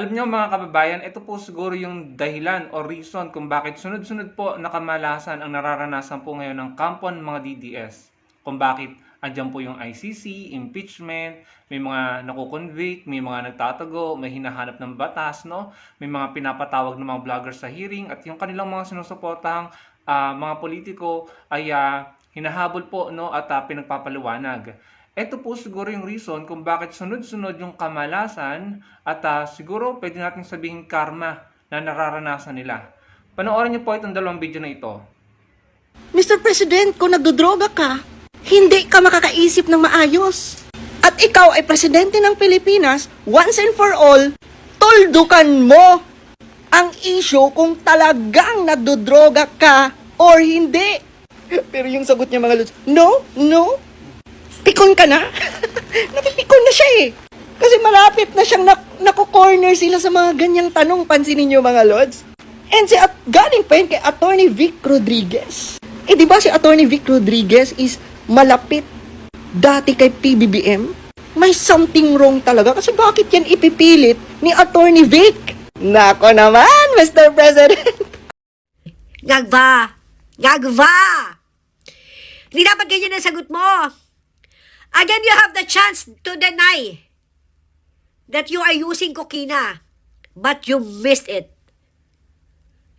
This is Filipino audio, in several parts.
Alam niyo mga kababayan, ito po siguro yung dahilan o reason kung bakit sunod-sunod po na kamalasan ang nararanasan po ngayon ng kampo ng mga DDS. Kung bakit andyan po yung ICC, impeachment, may mga nakukonvict, may mga nagtatago, may hinahanap ng batas, no? May mga pinapatawag ng mga vlogger sa hearing at yung kanilang mga sinusuportahang mga politiko ay hinahabol po, no? At pinagpapaliwanag. Ito po siguro yung reason kung bakit sunod-sunod yung kamalasan at siguro pwede natin sabihin karma na nararanasan nila. Panoorin niyo po itong dalawang video na ito. Mr. President, kung nagdodroga ka, hindi ka makakaisip ng maayos. At ikaw ay presidente ng Pilipinas, once and for all, toldukan mo ang issue kung talagang nagdodroga ka or hindi. Pero yung sagot niya mga lods, no, pikon ka na. Napipikon na siya eh. Kasi malapit na siyang nako-corner sila sa mga ganyang tanong. Pansinin niyo mga lods. And galing pa yun kay Attorney Vic Rodriguez. Eh di ba si Attorney Vic Rodriguez is malapit dati kay PBBM? May something wrong talaga. Kasi bakit yan ipipilit ni Attorney Vic? Nako naman, Mr. President. Gagva! Hindi dapat ganyan ang sagot mo. Again, you have the chance to deny that you are using coquina, but you missed it.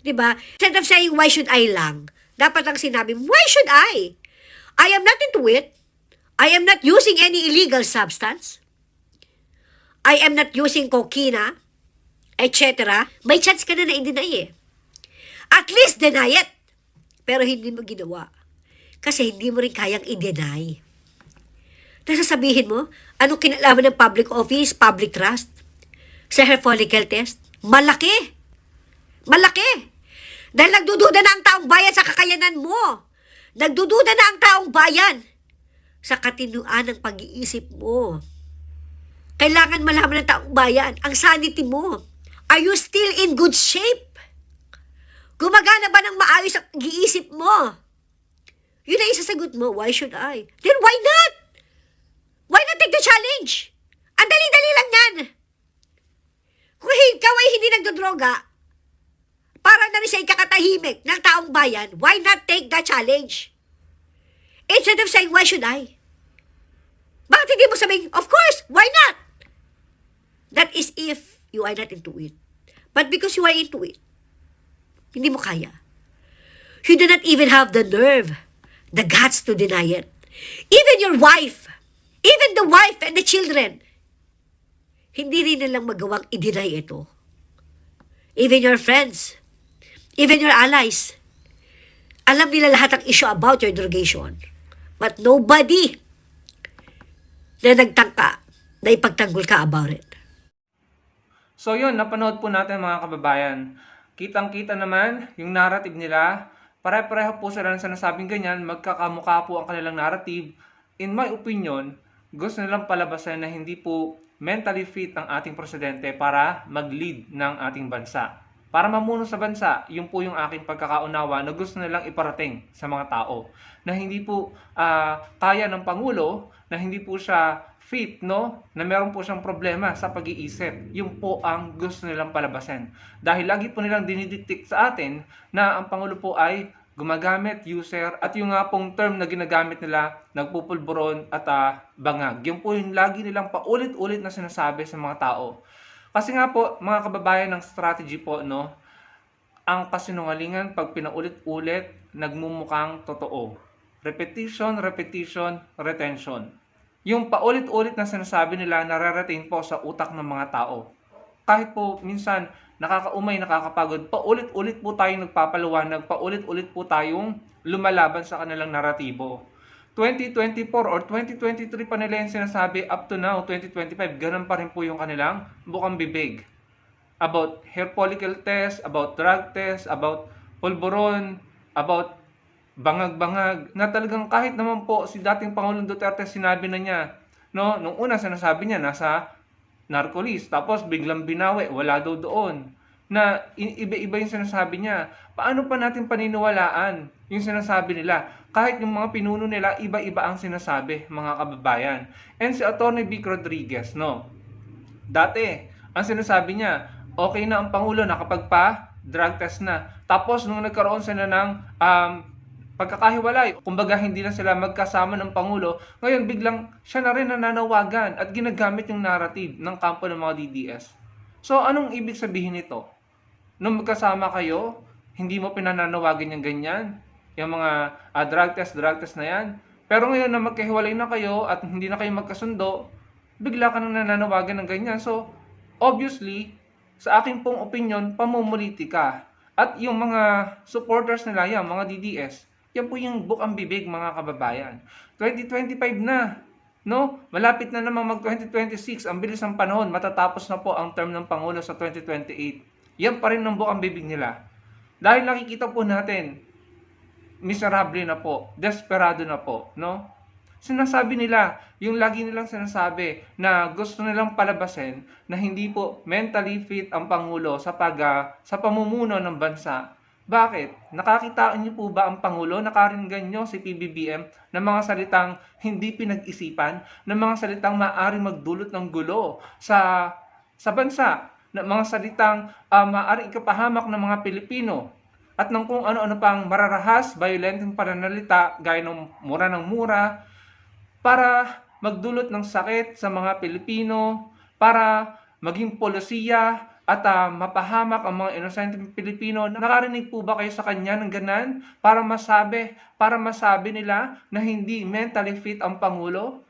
Diba? Instead of saying, why should I lang? Dapat lang sinabi, why should I? I am not into it. I am not using any illegal substance. I am not using coquina, etc. May chance ka na i-deny eh. At least deny it. Pero hindi mo ginawa. Kasi hindi mo rin kayang i-deny. Nasasabihin mo, anong kinalaman ng public office, public trust, sa hair follicle test? Malaki. Dahil nagdududa na ang taong bayan sa kakayanan mo. Nagdududa na ang taong bayan sa katinuan ng pag-iisip mo. Kailangan malaman ng taong bayan ang sanity mo. Are you still in good shape? Gumagana ba ng maayos ang pag-iisip mo? Yun ang isasagot mo, why should I? Then why not? Why not take the challenge? Ang dali-dali lang yan. Kung ikaw ay hindi nagdodroga, para na rin siya ikakatahimik ng taong bayan, why not take the challenge? Instead of saying, why should I? Bakit hindi mo sabihin, of course, why not? That is if you are not into it. But because you are into it, hindi mo kaya. You do not even have the nerve, the guts to deny it. Even your wife, even the wife and the children, hindi rin nilang magawang i-deny ito. Even your friends, even your allies, alam nila lahat ang issue about your drogation. But nobody na nagtangka na ipagtanggol ka about it. So yun, napanood po natin mga kababayan. Kitang-kita naman yung narrative nila. Pare-pareho po sila ng sinasabing ganyan. Magkakamukha po ang kanilang narrative. In my opinion, gusto nilang palabasan na hindi po mentally fit ang ating presidente para mag-lead ng ating bansa. Para mamuno sa bansa, yun po yung aking pagkakaunawa na gusto nilang iparating sa mga tao. Na hindi po kaya ng Pangulo, na hindi po siya fit, no? Na meron po siyang problema sa pag-iisip. Yun po ang gusto nilang palabasin. Dahil lagi po nilang dinidiktik sa atin na ang Pangulo po ay gumagamit, user, at yung nga pong term na ginagamit nila, nagpupulburon at bangag. Yung po yung lagi nilang paulit-ulit na sinasabi sa mga tao. Kasi nga po, mga kababayan, ng strategy po, no, ang kasinungalingan pag pinaulit-ulit, nagmumukhang totoo. Repetition, retention. Yung paulit-ulit na sinasabi nila, nararating po sa utak ng mga tao. Kahit po minsan, nakakaumay, nakakapagod, paulit-ulit po tayong nagpapaliwanag, paulit-ulit po tayong lumalaban sa kanilang naratibo. 2024 or 2023 pa nila yung sinasabi, up to now, 2025, ganun pa rin po yung kanilang bukang bibig. About hair follicle test, about drug test, about pulburon, about bangag-bangag, na talagang kahit naman po si dating Pangulong Duterte sinabi na niya, no, nung una sinasabi niya nasa narco-list, tapos biglang binawi, wala daw doon. Na iba-iba yung sinasabi niya. Paano pa natin paniniwalaan yung sinasabi nila? Kahit yung mga pinuno nila, iba-iba ang sinasabi, mga kababayan. And si Atty. Vic Rodriguez, no? Dati, Ang sinasabi niya, okay na ang Pangulo nakapagpa-drug test na. Tapos nung nagkaroon sila ng pagkakahiwalay, kumbaga hindi na sila magkasama ng Pangulo, ngayon biglang siya na rin nananawagan at ginagamit yung narrative ng kampo ng mga DDS. So anong ibig sabihin nito? Nung magkasama kayo, hindi mo pinananawagan yung ganyan, yung mga drug test na yan. Pero ngayon na magkahiwalay na kayo at hindi na kayo magkasundo, bigla ka nang nananawagan ng ganyan. So, obviously, sa aking pong opinion, pamumuliti ka. At yung mga supporters nila, yan, mga DDS, yan po yung bukang bibig, mga kababayan. 2025 na, no? Malapit na namang mag-2026. Ang bilis ng panahon, matatapos na po ang term ng Pangulo sa 2028. Yan pa rin ang bukang bibig nila. Dahil nakikita po natin, miserable na po, desperado na po, no? Sinasabi nila, yung lagi nilang sinasabi na gusto nilang palabasin na hindi po mentally fit ang Pangulo sa pamumuno ng bansa. Bakit? Nakakitaan niyo po ba ang Pangulo? Nakaringgan niyo si PBBM ng mga salitang hindi pinag-isipan, ng mga salitang maaaring magdulot ng gulo sa bansa, ng mga salitang maaaring ikapahamak ng mga Pilipino, at ng kung ano-ano pang mararahas, violenteng pananalita, gaya ng mura, para magdulot ng sakit sa mga Pilipino, para maging polisiya at mapahamak ang mga inosenteng Pilipino. Nakarinig po ba kayo sa kanya ng ganan para masabi nila na hindi mentally fit ang Pangulo?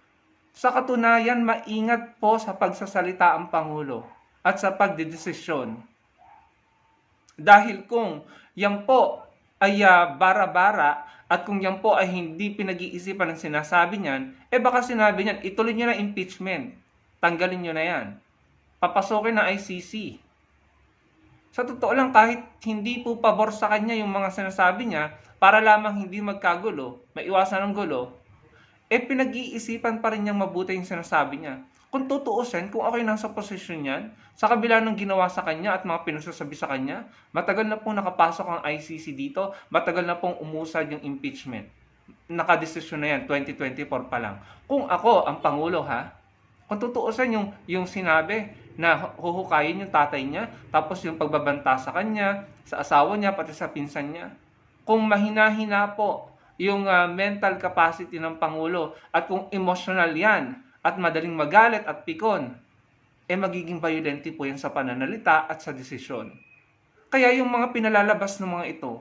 Sa katunayan, maingat po sa pagsasalita ang Pangulo at sa pagdedesisyon. Dahil kung yan po ay bara-bara at kung yan po ay hindi pinag-iisipan ng sinasabi niyan, baka sinabi niyan, ituloy niyo na impeachment. Tanggalin niyo na yan. Papasokin na ICC. Sa totoo lang, kahit hindi po pabor sa kanya yung mga sinasabi niya, para lamang hindi magkagulo, maiwasan ng gulo, pinag-iisipan pa rin niyang mabuti yung sinasabi niya. Kung tutuusin, kung ako'y nasa posisyon niyan, sa kabila ng ginawa sa kanya at mga pinagsasabi sa kanya, matagal na pong nakapasok ang ICC dito, matagal na pong umusad yung impeachment. Nakadesisyon na yan, 2024 pa lang. Kung ako ang Pangulo, kung tutuusin yung sinabi na huhukayin yung tatay niya, tapos yung pagbabanta sa kanya, sa asawa niya, pati sa pinsan niya, kung mahina-hina po yung mental capacity ng Pangulo at kung emotional yan, at madaling magalit at pikon, magiging violente po yan sa pananalita at sa desisyon. Kaya yung mga pinalalabas ng mga ito,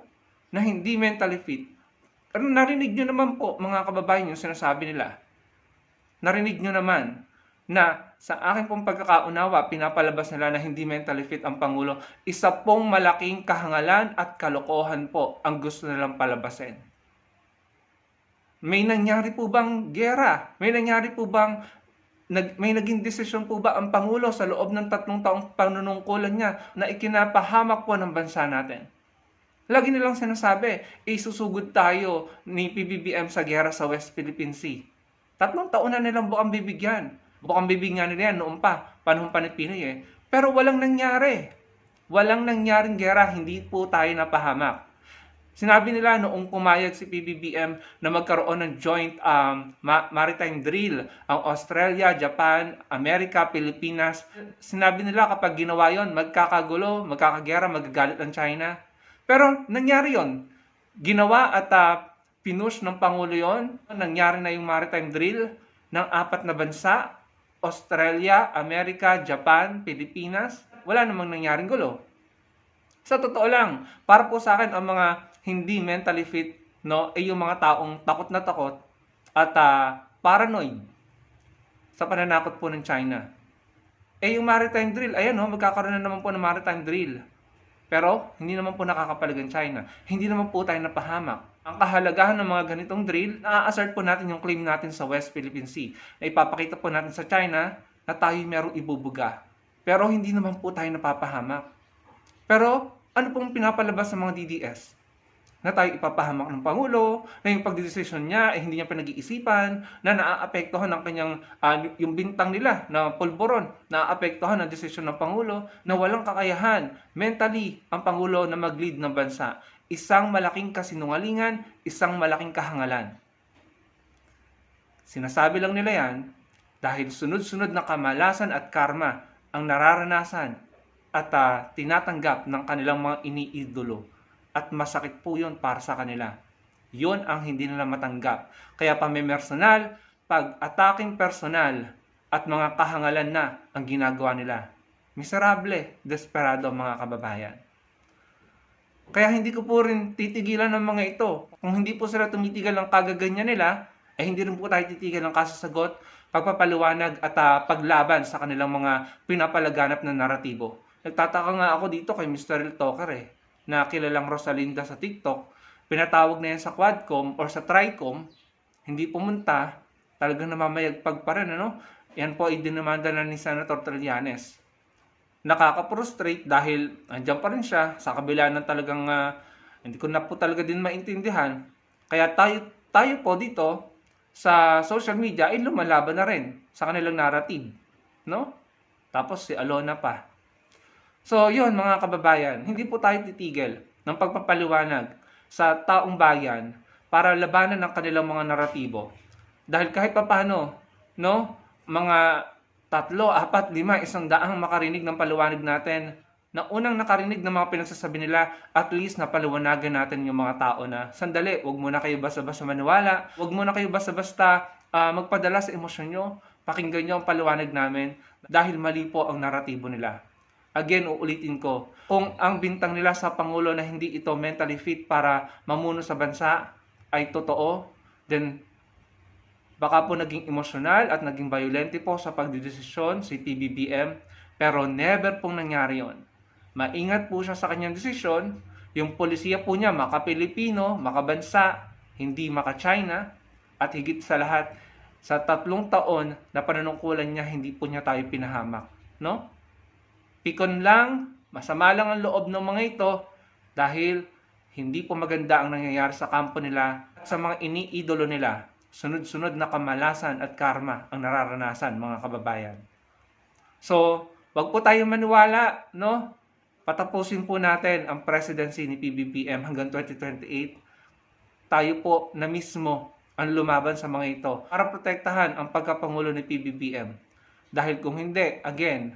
na hindi mentally fit, narinig nyo naman po, mga kababayan, yung sinasabi nila. Narinig nyo naman na sa aking pong pagkakaunawa, pinapalabas nila na hindi mentally fit ang Pangulo. Isa pong malaking kahangalan at kalokohan po ang gusto nilang palabasin. May nangyari po bang gera? May nangyari po bang may naging desisyon po ba ang Pangulo sa loob ng 3 taong panunungkulan niya na ikinapahamak po ng bansa natin? Lagi nilang sinasabi, isusugod tayo ni PBBM sa gera sa West Philippine Sea. 3 taon na nilang bukang bibigyan. Bukang bibig nga nila yan noon pa, panahon pa ni Pinoy Pero walang nangyari. Walang nangyaring gera, hindi po tayo napahamak. Sinabi nila noong pumayag si PBBM na magkaroon ng joint maritime drill ang Australia, Japan, Amerika, Pilipinas. Sinabi nila kapag ginawa yon, magkakagulo, magkakagera, magagalit ang China. Pero nangyari yon. Ginawa at pinush ng Pangulo yon. Nangyari na yung maritime drill ng 4 na bansa, Australia, Amerika, Japan, Pilipinas. Wala namang nangyaring gulo. Sa totoo lang, para po sa akin ang mga hindi mentally fit, yung mga taong takot na takot at paranoid sa pananakot po ng China. Yung maritime drill, magkakaroon na naman po ng maritime drill. Pero hindi naman po nakakapalag ang China. Hindi naman po tayo napahamak. Ang kahalagahan ng mga ganitong drill, na-assert po natin yung claim natin sa West Philippine Sea. Na ipapakita po natin sa China na tayo merong ibubuga. Pero hindi naman po tayo napapahamak. Pero ano pong pinapalabas ng mga DDS? Na tayo ipapahamak ng Pangulo, na yung pagdedesisyon niya hindi niya pinag-iisipan, na naaapektuhan ng kanyang, yung bintang nila na pulburon, naaapektuhan ng desisyon ng Pangulo, na walang kakayahan mentally ang Pangulo na mag-lead ng bansa. Isang malaking kasinungalingan, isang malaking kahangalan. Sinasabi lang nila yan dahil sunod-sunod na kamalasan at karma ang nararanasan at tinatanggap ng kanilang mga iniidolo. At masakit po yun para sa kanila. Yun ang hindi nila matanggap. Kaya pamimersonal, pag-ataking personal, at mga kahangalan na ang ginagawa nila. Miserable, desperado ang mga kababayan. Kaya hindi ko po rin titigilan ng mga ito. Kung hindi po sila tumitigil ng kagaganyan nila, ay hindi rin po tayo titigil ng kasasagot, pagpapaliwanag at paglaban sa kanilang mga pinapalaganap na naratibo. Nagtataka nga ako dito kay Mr. El Toker na kilalang Rosalinda sa TikTok. Pinatawag na yan sa Quadcom or sa Tricom, hindi pumunta, talagang namamayagpag pa rin, ano? Yan po ay dinamanda na ni Senator Trillanes. Nakaka-frustrate dahil andyan pa rin siya sa kabila ng talagang hindi ko na po talaga din maintindihan. Kaya tayo po dito sa social media ay lumalaban na rin sa kanilang narrative, no? Tapos si Alona pa. So, yun mga kababayan, hindi po tayo titigil ng pagpapaliwanag sa taong bayan para labanan ang kanilang mga naratibo. Dahil kahit papaano, no, mga 3, 4, 5, 100 makarinig ng paliwanag natin na unang nakarinig ng mga pinagsasabi nila, at least napaliwanagan natin yung mga tao na sandali, wag muna kayo basta-basta maniwala, wag muna kayo basta-basta magpadala sa emosyon nyo, pakinggan nyo ang paliwanag namin dahil mali po ang naratibo nila. Again, uulitin ko, kung ang bintang nila sa Pangulo na hindi ito mentally fit para mamuno sa bansa ay totoo, then baka po naging emosyonal at naging violente po sa pagdidesisyon si PBBM, pero never pong nangyari yon. Maingat po siya sa kanyang desisyon, yung polisiya po niya maka-Pilipino, makabansa, hindi maka-China, at higit sa lahat, sa 3 taon na panunungkulan niya, hindi po niya tayo pinahamak. No? Pikon lang, masama lang ang loob ng mga ito dahil hindi po maganda ang nangyayari sa kampo nila at sa mga iniidolo nila. Sunod-sunod na kamalasan at karma ang nararanasan, mga kababayan. So, wag po tayong maniwala, no? Patapusin po natin ang presidency ni PBBM hanggang 2028. Tayo po na mismo ang lumaban sa mga ito para protektahan ang pagkapangulo ni PBBM. Dahil kung hindi, again,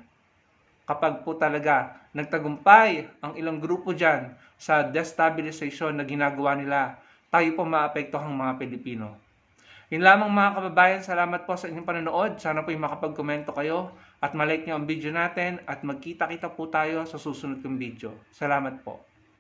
kapag po talaga nagtagumpay ang ilang grupo dyan sa destabilization na ginagawa nila, tayo po maapektuhang mga Pilipino. Yun lamang mga kababayan, salamat po sa inyong panonood. Sana po yung makapag-komento kayo at malike nyo ang video natin at magkita-kita po tayo sa susunod kong video. Salamat po.